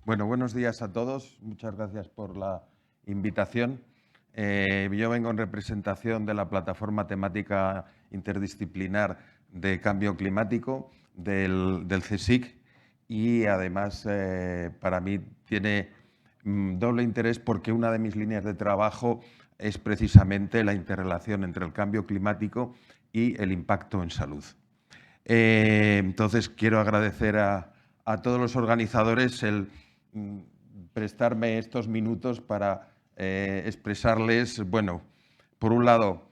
Bueno, buenos días a todos. Muchas gracias por la invitación. Yo vengo en representación de la plataforma temática interdisciplinar de cambio climático del CSIC y además para mí tiene doble interés porque una de mis líneas de trabajo es precisamente la interrelación entre el cambio climático y el impacto en salud. Entonces quiero agradecer a todos los organizadores el prestarme estos minutos para expresarles, bueno, por un lado,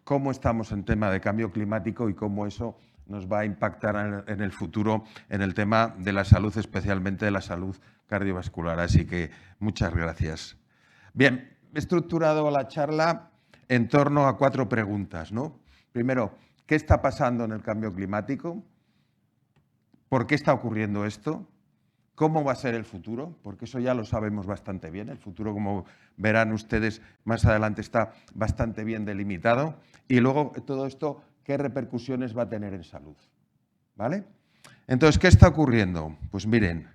cómo estamos en tema de cambio climático y cómo eso nos va a impactar en el futuro en el tema de la salud, especialmente de la salud cardiovascular. Así que muchas gracias. Bien, he estructurado la charla en torno a 4 preguntas, ¿no? Primero, ¿qué está pasando en el cambio climático? ¿Por qué está ocurriendo esto? ¿Cómo va a ser el futuro? Porque eso ya lo sabemos bastante bien. El futuro, como verán ustedes más adelante, está bastante bien delimitado. Y luego, todo esto, ¿qué repercusiones va a tener en salud? ¿Vale? Entonces, ¿qué está ocurriendo? Pues miren,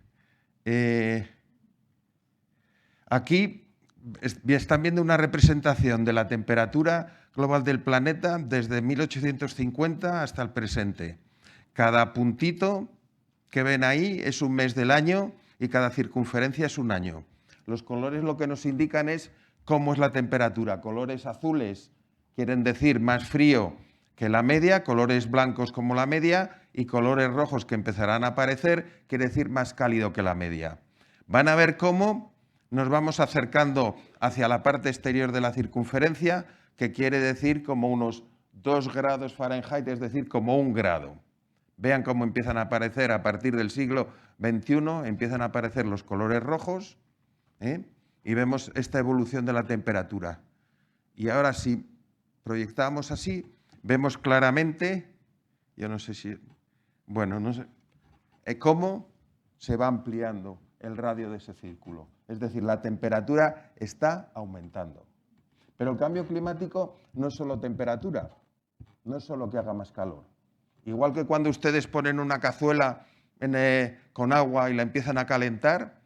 aquí están viendo una representación de la temperatura global del planeta desde 1850 hasta el presente. Cada puntito que ven ahí es un mes del año y cada circunferencia es un año. Los colores lo que nos indican es cómo es la temperatura. Colores azules quieren decir más frío que la media, colores blancos como la media y colores rojos que empezarán a aparecer quiere decir más cálido que la media. Van a ver cómo nos vamos acercando hacia la parte exterior de la circunferencia, que quiere decir como unos 2 grados Fahrenheit, es decir, como 1 grado. Vean cómo empiezan a aparecer a partir del siglo XXI, empiezan a aparecer los colores rojos, y vemos esta evolución de la temperatura. Y ahora si proyectamos así, vemos claramente, yo no sé si, bueno, no sé, cómo se va ampliando el radio de ese círculo. Es decir, la temperatura está aumentando. Pero el cambio climático no es solo temperatura, no es solo que haga más calor. Igual que cuando ustedes ponen una cazuela con agua y la empiezan a calentar,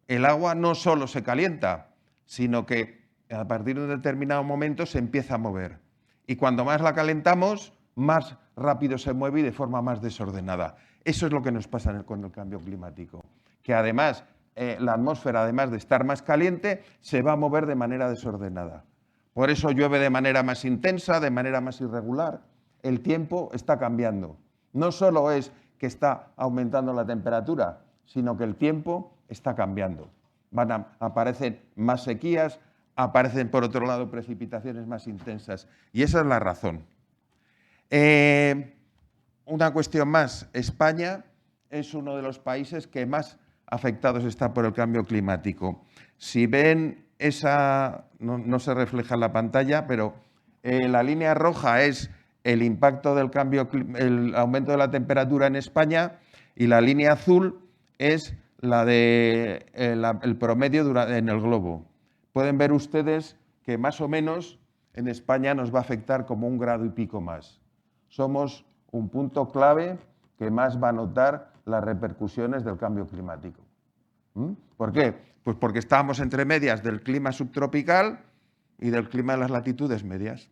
el agua no solo se calienta, sino que a partir de un determinado momento se empieza a mover. Y cuando más la calentamos, más rápido se mueve y de forma más desordenada. Eso es lo que nos pasa con el cambio climático, que además la atmósfera, además de estar más caliente, se va a mover de manera desordenada. Por eso llueve de manera más intensa, de manera más irregular. El tiempo está cambiando. No solo es que está aumentando la temperatura, sino que el tiempo está cambiando. Aparecen más sequías, aparecen por otro lado precipitaciones más intensas. Y esa es la razón. Una cuestión más. España es uno de los países que más afectados está por el cambio climático. Si ven esa, no se refleja en la pantalla, pero la línea roja es el impacto del cambio, el aumento de la temperatura en España, y la línea azul es la de el promedio en el globo. Pueden ver ustedes que más o menos en España nos va a afectar como 1 grado y pico más. Somos un punto clave que más va a notar las repercusiones del cambio climático. ¿Por qué? Pues porque estamos entre medias del clima subtropical y del clima de las latitudes medias.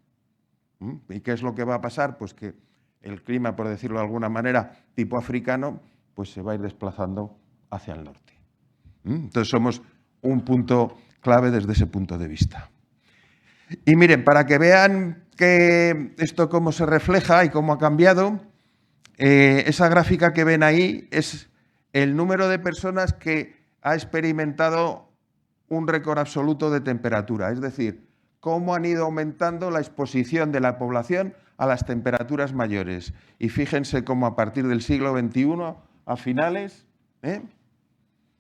¿Y qué es lo que va a pasar? Pues que el clima, por decirlo de alguna manera, tipo africano, pues se va a ir desplazando hacia el norte. Entonces somos un punto clave desde ese punto de vista. Y miren, para que vean que esto cómo se refleja y cómo ha cambiado, esa gráfica que ven ahí es el número de personas que ha experimentado un récord absoluto de temperatura, es decir, cómo han ido aumentando la exposición de la población a las temperaturas mayores. Y fíjense cómo a partir del siglo XXI, a finales,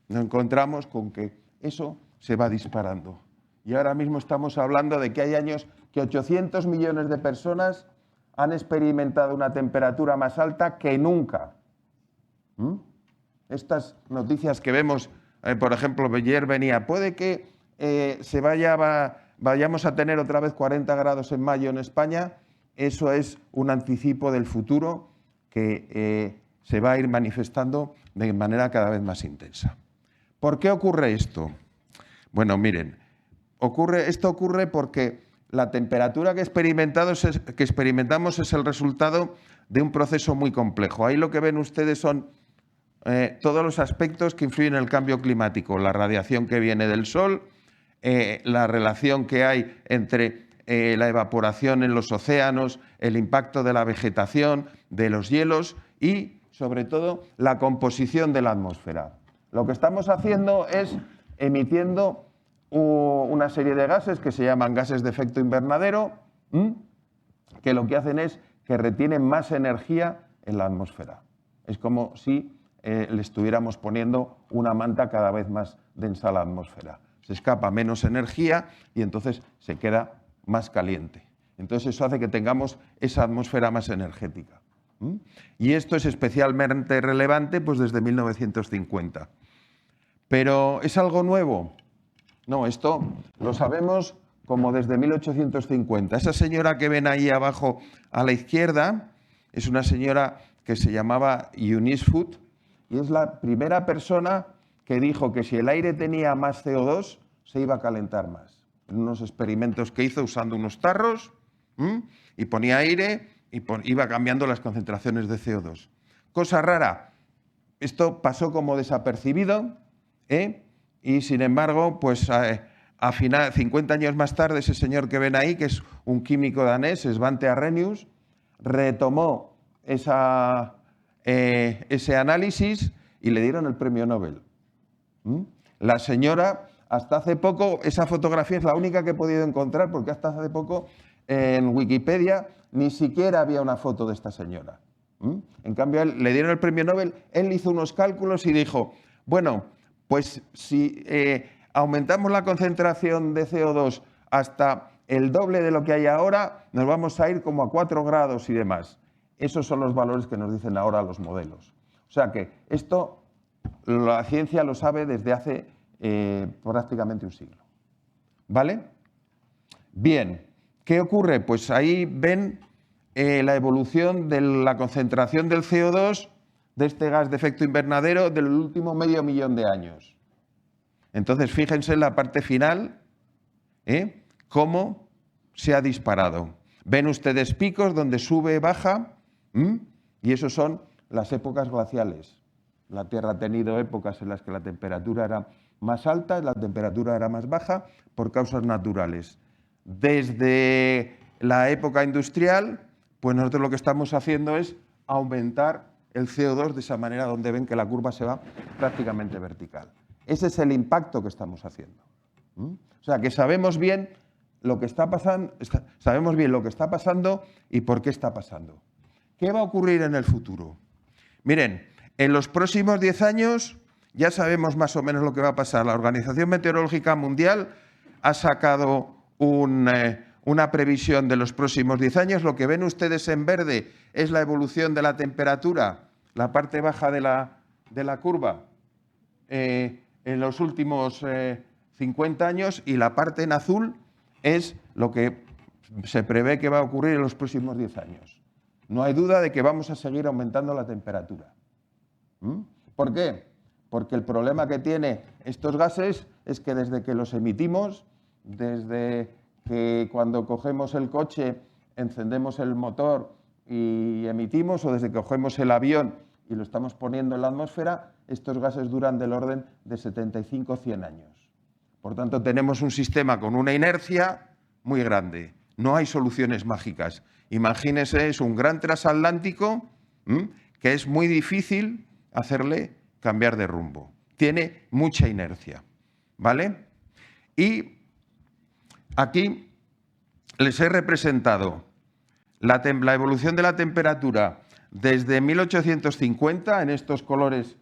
nos encontramos con que eso se va disparando. Y ahora mismo estamos hablando de que hay años que 800 millones de personas han experimentado una temperatura más alta que nunca. Estas noticias que vemos, por ejemplo, ayer venía, puede que vayamos a tener otra vez 40 grados en mayo en España. Eso es un anticipo del futuro que se va a ir manifestando de manera cada vez más intensa. ¿Por qué ocurre esto? Bueno, miren, esto ocurre porque la temperatura que experimentamos es el resultado de un proceso muy complejo. Ahí lo que ven ustedes son todos los aspectos que influyen en el cambio climático, la radiación que viene del Sol, la relación que hay entre la evaporación en los océanos, el impacto de la vegetación, de los hielos y, sobre todo, la composición de la atmósfera. Lo que estamos haciendo es emitiendo una serie de gases que se llaman gases de efecto invernadero, que lo que hacen es que retienen más energía en la atmósfera. Es como si le estuviéramos poniendo una manta cada vez más densa a la atmósfera. Se escapa menos energía y entonces se queda más caliente. Entonces eso hace que tengamos esa atmósfera más energética. Y esto es especialmente relevante pues, desde 1950. ¿Pero es algo nuevo? No, esto lo sabemos como desde 1850. Esa señora que ven ahí abajo a la izquierda es una señora que se llamaba Eunice Foote y es la primera persona que dijo que si el aire tenía más CO2 se iba a calentar más. En unos experimentos que hizo usando unos tarros y ponía aire y iba cambiando las concentraciones de CO2. Cosa rara, esto pasó como desapercibido, y sin embargo, pues a 50 años más tarde, ese señor que ven ahí, que es un químico danés, Svante Arrhenius, retomó ese análisis y le dieron el premio Nobel. La señora, hasta hace poco, esa fotografía es la única que he podido encontrar, porque hasta hace poco en Wikipedia ni siquiera había una foto de esta señora. En cambio, le dieron el premio Nobel, él hizo unos cálculos y dijo, bueno, pues si aumentamos la concentración de CO2 hasta el doble de lo que hay ahora, nos vamos a ir como a 4 grados y demás. Esos son los valores que nos dicen ahora los modelos. O sea que esto la ciencia lo sabe desde hace prácticamente un siglo. ¿Vale? Bien, ¿qué ocurre? Pues ahí ven la evolución de la concentración del CO2, de este gas de efecto invernadero, del último medio millón de años. Entonces, fíjense en la parte final, cómo se ha disparado. Ven ustedes picos donde sube, baja, y esos son las épocas glaciales. La Tierra ha tenido épocas en las que la temperatura era más alta, la temperatura era más baja, por causas naturales. Desde la época industrial, pues nosotros lo que estamos haciendo es aumentar el CO2 de esa manera, donde ven que la curva se va prácticamente vertical. Ese es el impacto que estamos haciendo. O sea, que sabemos bien lo que está pasando, y por qué está pasando. ¿Qué va a ocurrir en el futuro? Miren, en los próximos 10 años ya sabemos más o menos lo que va a pasar. La Organización Meteorológica Mundial ha sacado una previsión de los próximos 10 años. Lo que ven ustedes en verde es la evolución de la temperatura, la parte baja de la curva, en los últimos 50 años, y la parte en azul es lo que se prevé que va a ocurrir en los próximos 10 años. No hay duda de que vamos a seguir aumentando la temperatura. ¿Por qué? Porque el problema que tienen estos gases es que desde que los emitimos, desde que cuando cogemos el coche, encendemos el motor y emitimos, o desde que cogemos el avión y lo estamos poniendo en la atmósfera, estos gases duran del orden de 75-100 años. Por tanto, tenemos un sistema con una inercia muy grande. No hay soluciones mágicas. Imagínense, es un gran transatlántico que es muy difícil hacerle cambiar de rumbo. Tiene mucha inercia, ¿vale? Y aquí les he representado la evolución de la temperatura desde 1850, en estos colores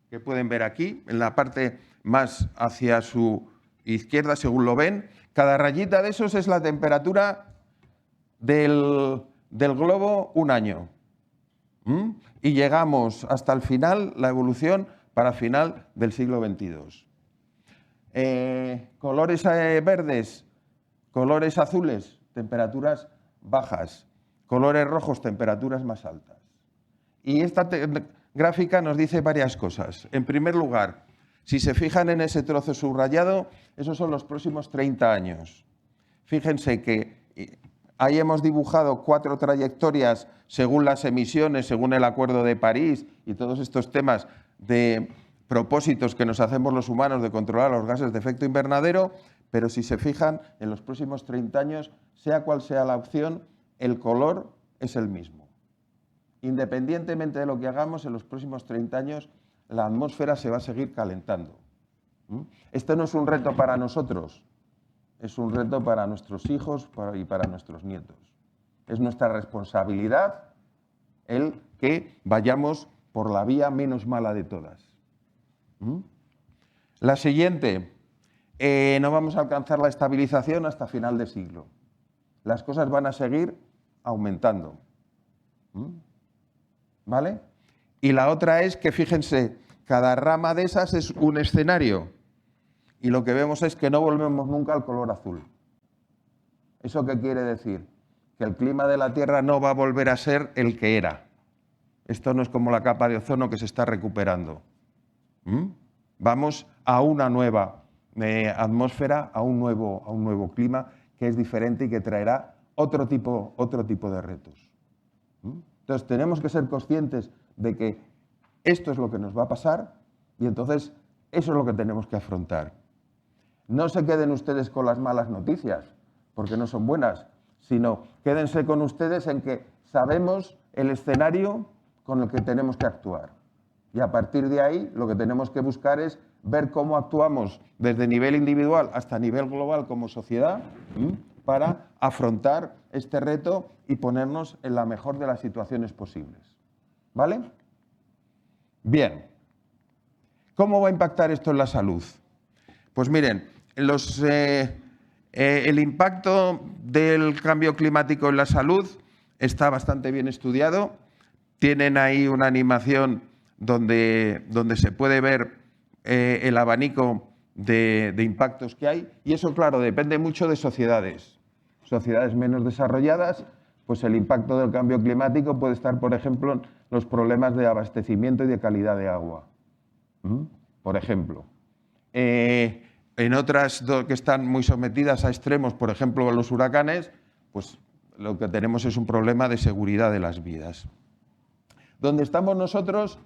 que pueden ver aquí, en la parte más hacia su izquierda, según lo ven. Cada rayita de esos es la temperatura del globo un año. Y llegamos hasta el final, la evolución para final del siglo XXII. Colores verdes, colores azules, temperaturas bajas. Colores rojos, temperaturas más altas. Y esta gráfica nos dice varias cosas. En primer lugar, Si se fijan en ese trozo subrayado, esos son los próximos 30 años. Fíjense que ahí hemos dibujado 4 trayectorias según las emisiones, según el Acuerdo de París y todos estos temas de propósitos que nos hacemos los humanos de controlar los gases de efecto invernadero, pero si se fijan, en los próximos 30 años, sea cual sea la opción, el color es el mismo. Independientemente de lo que hagamos, en los próximos 30 años la atmósfera se va a seguir calentando. Esto no es un reto para nosotros, es un reto para nuestros hijos y para nuestros nietos. Es nuestra responsabilidad el que vayamos por la vía menos mala de todas. La siguiente, no vamos a alcanzar la estabilización hasta final de siglo. Las cosas van a seguir aumentando. ¿Vale? Y la otra es que, fíjense, cada rama de esas es un escenario. Y lo que vemos es que no volvemos nunca al color azul. ¿Eso qué quiere decir? Que el clima de la Tierra no va a volver a ser el que era. Esto no es como la capa de ozono que se está recuperando. Vamos a una nueva atmósfera, a un nuevo clima que es diferente y que traerá otro tipo de retos. Entonces tenemos que ser conscientes de que esto es lo que nos va a pasar y entonces eso es lo que tenemos que afrontar. No se queden ustedes con las malas noticias, porque no son buenas, sino quédense con ustedes en que sabemos el escenario con el que tenemos que actuar. Y a partir de ahí lo que tenemos que buscar es ver cómo actuamos desde nivel individual hasta nivel global como sociedad para afrontar este reto y ponernos en la mejor de las situaciones posibles. ¿Vale? Bien. ¿Cómo va a impactar esto en la salud? Pues miren, el impacto del cambio climático en la salud está bastante bien estudiado. Tienen ahí una animación donde se puede ver el abanico de impactos que hay. Y eso, claro, depende mucho de sociedades. Sociedades menos desarrolladas, pues el impacto del cambio climático puede estar, por ejemplo, en los problemas de abastecimiento y de calidad de agua. Por ejemplo. En otras que están muy sometidas a extremos, por ejemplo, los huracanes, pues lo que tenemos es un problema de seguridad de las vidas. ¿Dónde estamos nosotros?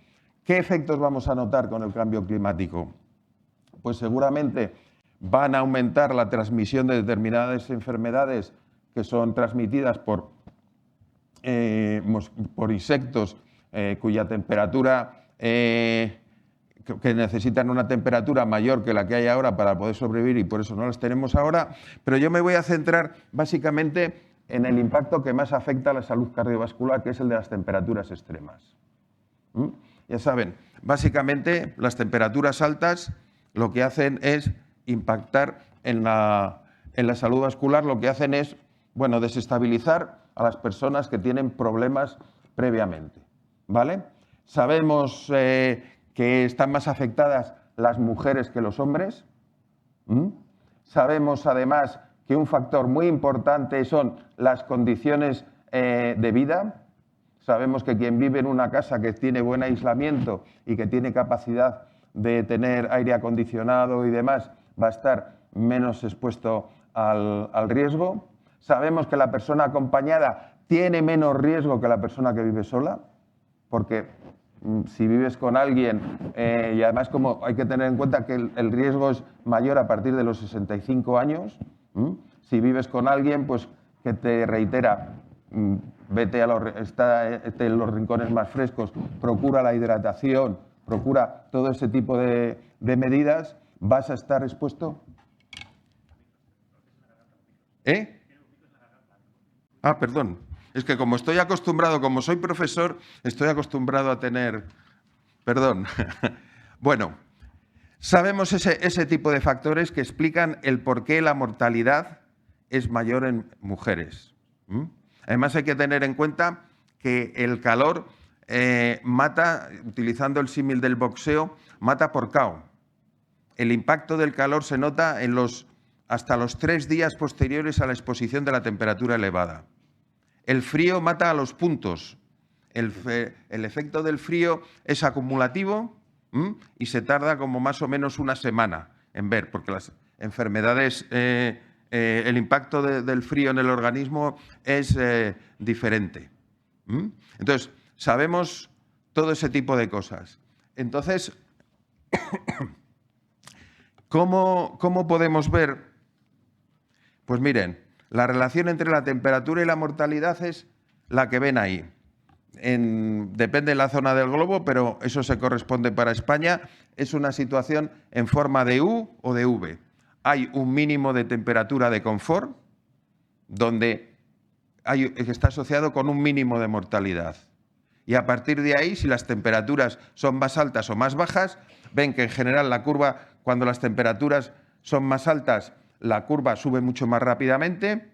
¿Qué efectos vamos a notar con el cambio climático? Pues seguramente van a aumentar la transmisión de determinadas enfermedades que son transmitidas por insectos cuya temperatura, que necesitan una temperatura mayor que la que hay ahora para poder sobrevivir y por eso no las tenemos ahora. Pero yo me voy a centrar básicamente en el impacto que más afecta a la salud cardiovascular, que es el de las temperaturas extremas. Ya saben, básicamente las temperaturas altas lo que hacen es impactar en la salud vascular, lo que hacen es, bueno, desestabilizar a las personas que tienen problemas previamente, ¿vale? Sabemos que están más afectadas las mujeres que los hombres. Sabemos además que un factor muy importante son las condiciones de vida. Sabemos que quien vive en una casa que tiene buen aislamiento y que tiene capacidad de tener aire acondicionado y demás, va a estar menos expuesto al riesgo. Sabemos que la persona acompañada tiene menos riesgo que la persona que vive sola, porque si vives con alguien, y además como hay que tener en cuenta que el riesgo es mayor a partir de los 65 años, si vives con alguien, pues que te reitera, vete en los rincones más frescos, procura la hidratación, procura todo ese tipo de medidas, vas a estar expuesto. Ah, perdón. Es que como estoy acostumbrado, como soy profesor, estoy acostumbrado a tener... Perdón. Bueno, sabemos ese tipo de factores que explican el por qué la mortalidad es mayor en mujeres. Además hay que tener en cuenta que el calor mata, utilizando el símil del boxeo, mata por KO. El impacto del calor se nota hasta los 3 días posteriores a la exposición de la temperatura elevada. El frío mata a los puntos. El efecto del frío es acumulativo y se tarda como más o menos una semana en ver, porque las enfermedades, el impacto del frío en el organismo es diferente. Entonces, sabemos todo ese tipo de cosas. Entonces, ¿cómo podemos ver? Pues miren, la relación entre la temperatura y la mortalidad es la que ven ahí. Depende de la zona del globo, pero eso se corresponde para España. Es una situación en forma de U o de V. Hay un mínimo de temperatura de confort, donde está asociado con un mínimo de mortalidad. Y a partir de ahí, si las temperaturas son más altas o más bajas, ven que en general la curva, cuando las temperaturas son más altas, la curva sube mucho más rápidamente,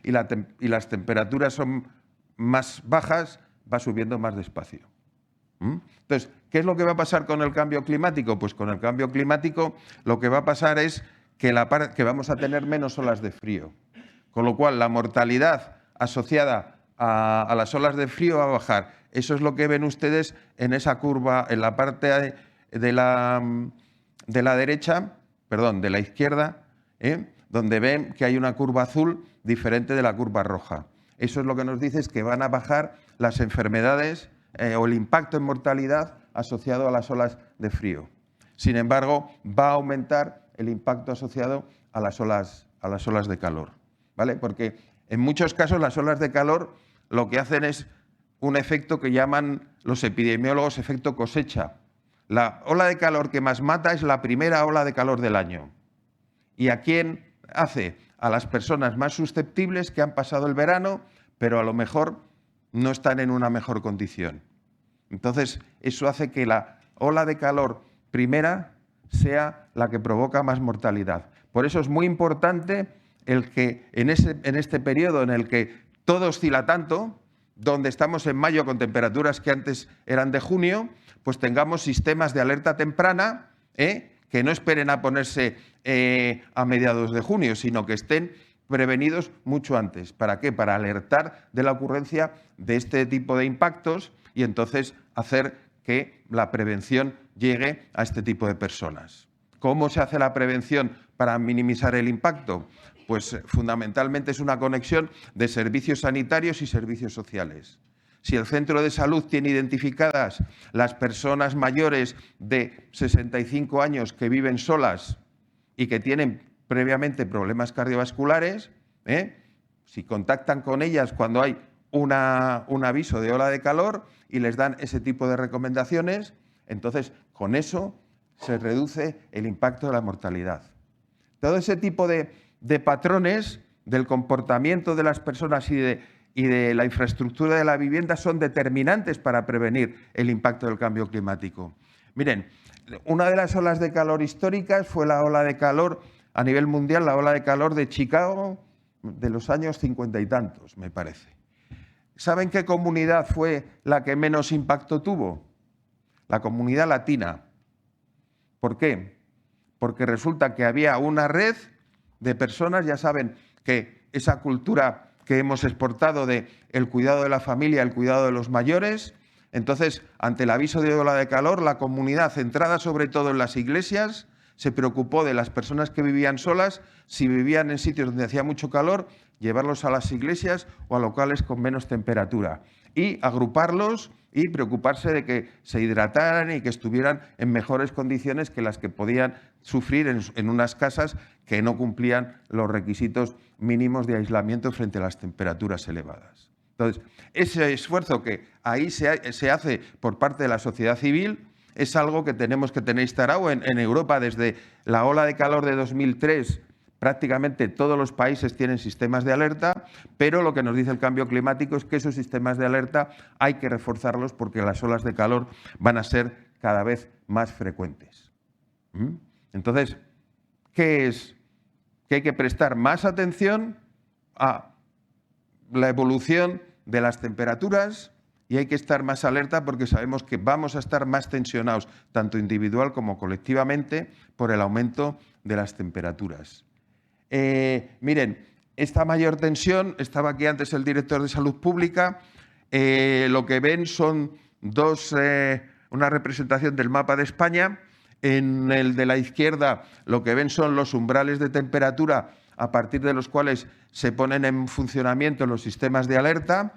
y las temperaturas son más bajas, va subiendo más despacio. Entonces, ¿qué es lo que va a pasar con el cambio climático? Pues con el cambio climático lo que va a pasar es que vamos a tener menos olas de frío, con lo cual la mortalidad asociada a las olas de frío va a bajar. Eso es lo que ven ustedes en esa curva, en la parte de la derecha, perdón, de la izquierda, donde ven que hay una curva azul diferente de la curva roja. Eso es lo que nos dice es que van a bajar las enfermedades o el impacto en mortalidad asociado a las olas de frío. Sin embargo, va a aumentar el impacto asociado a las olas de calor, ¿vale? Porque en muchos casos las olas de calor lo que hacen es un efecto que llaman los epidemiólogos efecto cosecha. La ola de calor que más mata es la primera ola de calor del año. ¿Y a quién hace? A las personas más susceptibles que han pasado el verano, pero a lo mejor no están en una mejor condición. Entonces, eso hace que la ola de calor primera sea la que provoca más mortalidad. Por eso es muy importante el que en este periodo en el que todo oscila tanto, donde estamos en mayo con temperaturas que antes eran de junio, pues tengamos sistemas de alerta temprana, que no esperen a ponerse a mediados de junio, sino que estén prevenidos mucho antes. ¿Para qué? Para alertar de la ocurrencia de este tipo de impactos y entonces hacer que la prevención llegue a este tipo de personas. ¿Cómo se hace la prevención para minimizar el impacto? Pues fundamentalmente es una conexión de servicios sanitarios y servicios sociales. Si el centro de salud tiene identificadas las personas mayores de 65 años que viven solas y que tienen previamente problemas cardiovasculares, si contactan con ellas cuando hay un aviso de ola de calor y les dan ese tipo de recomendaciones, entonces con eso se reduce el impacto de la mortalidad. Todo ese tipo de patrones del comportamiento de las personas y de la infraestructura de la vivienda son determinantes para prevenir el impacto del cambio climático. Miren, una de las olas de calor históricas fue la ola de calor a nivel mundial, la ola de calor de Chicago de los años 50 y tantos, me parece. ¿Saben qué comunidad fue la que menos impacto tuvo? La comunidad latina. ¿Por qué? Porque resulta que había una red de personas, ya saben que esa cultura que hemos exportado de el cuidado de la familia, el cuidado de los mayores, entonces, ante el aviso de ola de calor, la comunidad, centrada sobre todo en las iglesias, se preocupó de las personas que vivían solas, si vivían en sitios donde hacía mucho calor, llevarlos a las iglesias o a locales con menos temperatura y agruparlos y preocuparse de que se hidrataran y que estuvieran en mejores condiciones que las que podían sufrir en unas casas que no cumplían los requisitos mínimos de aislamiento frente a las temperaturas elevadas. Entonces, ese esfuerzo que ahí se hace por parte de la sociedad civil es algo que tenemos que tener instalado en Europa desde la ola de calor de 2003. Prácticamente todos los países tienen sistemas de alerta, pero lo que nos dice el cambio climático es que esos sistemas de alerta hay que reforzarlos porque las olas de calor van a ser cada vez más frecuentes. Entonces, ¿qué es? Que hay que prestar más atención a la evolución de las temperaturas y hay que estar más alerta porque sabemos que vamos a estar más tensionados, tanto individual como colectivamente, por el aumento de las temperaturas. Miren, esta mayor tensión, estaba aquí antes el director de Salud Pública, lo que ven son dos una representación del mapa de España. En el de la izquierda lo que ven son los umbrales de temperatura a partir de los cuales se ponen en funcionamiento los sistemas de alerta,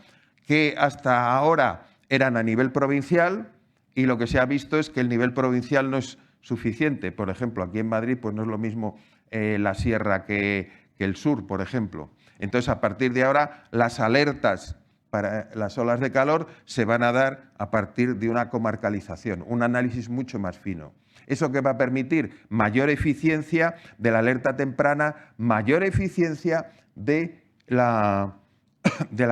que hasta ahora eran a nivel provincial, y lo que se ha visto es que el nivel provincial no es suficiente. Por ejemplo, aquí en Madrid pues no es lo mismo la sierra que el sur, por ejemplo. Entonces, a partir de ahora, las alertas para las olas de calor se van a dar a partir de una comarcalización, un análisis mucho más fino. ¿Eso que va a permitir? Mayor eficiencia de la alerta temprana, mayor eficiencia de la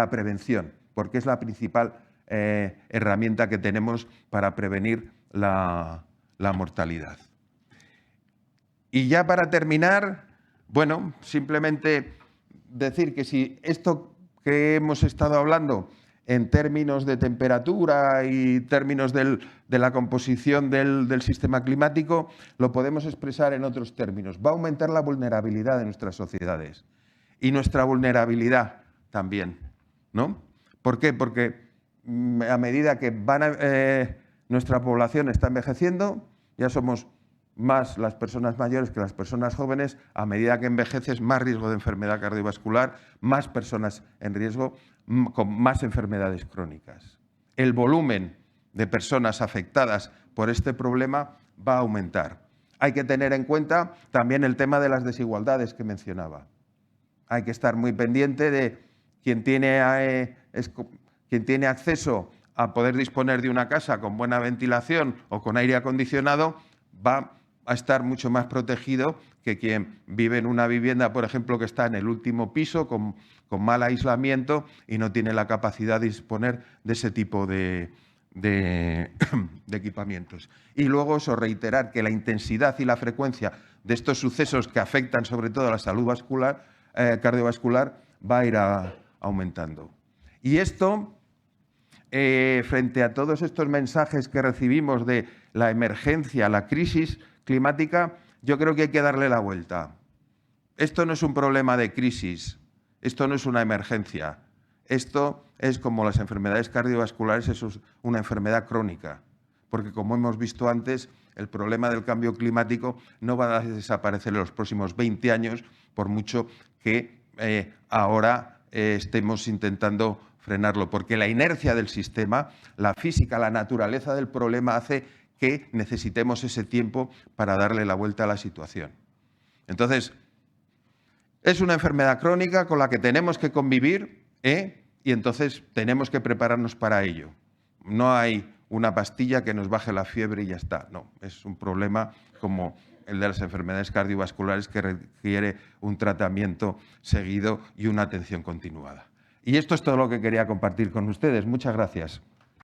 prevención, porque es la principal herramienta que tenemos para prevenir la mortalidad. Y ya para terminar, bueno, simplemente decir que si esto que hemos estado hablando en términos de temperatura y términos de la composición del sistema climático, lo podemos expresar en otros términos. Va a aumentar la vulnerabilidad de nuestras sociedades y nuestra vulnerabilidad también, ¿no? ¿Por qué? Porque a medida que nuestra población está envejeciendo, ya somos más las personas mayores que las personas jóvenes, a medida que envejeces, más riesgo de enfermedad cardiovascular, más personas en riesgo con más enfermedades crónicas. El volumen de personas afectadas por este problema va a aumentar. Hay que tener en cuenta también el tema de las desigualdades que mencionaba. Hay que estar muy pendiente de quien tiene acceso a poder disponer de una casa con buena ventilación o con aire acondicionado, va a estar mucho más protegido que quien vive en una vivienda, por ejemplo, que está en el último piso, con mal aislamiento y no tiene la capacidad de disponer de ese tipo de equipamientos. Y luego eso, reiterar que la intensidad y la frecuencia de estos sucesos que afectan sobre todo a la salud cardiovascular va a ir aumentando. Y esto, frente a todos estos mensajes que recibimos de la emergencia, la crisis climática, yo creo que hay que darle la vuelta. Esto no es un problema de crisis, esto no es una emergencia, esto es como las enfermedades cardiovasculares, eso es una enfermedad crónica, porque como hemos visto antes, el problema del cambio climático no va a desaparecer en los próximos 20 años, por mucho que ahora estemos intentando frenarlo, porque la inercia del sistema, la física, la naturaleza del problema hace que necesitemos ese tiempo para darle la vuelta a la situación. Entonces, es una enfermedad crónica con la que tenemos que convivir, y entonces tenemos que prepararnos para ello. No hay una pastilla que nos baje la fiebre y ya está. No, es un problema como el de las enfermedades cardiovasculares que requiere un tratamiento seguido y una atención continuada. Y esto es todo lo que quería compartir con ustedes. Muchas gracias.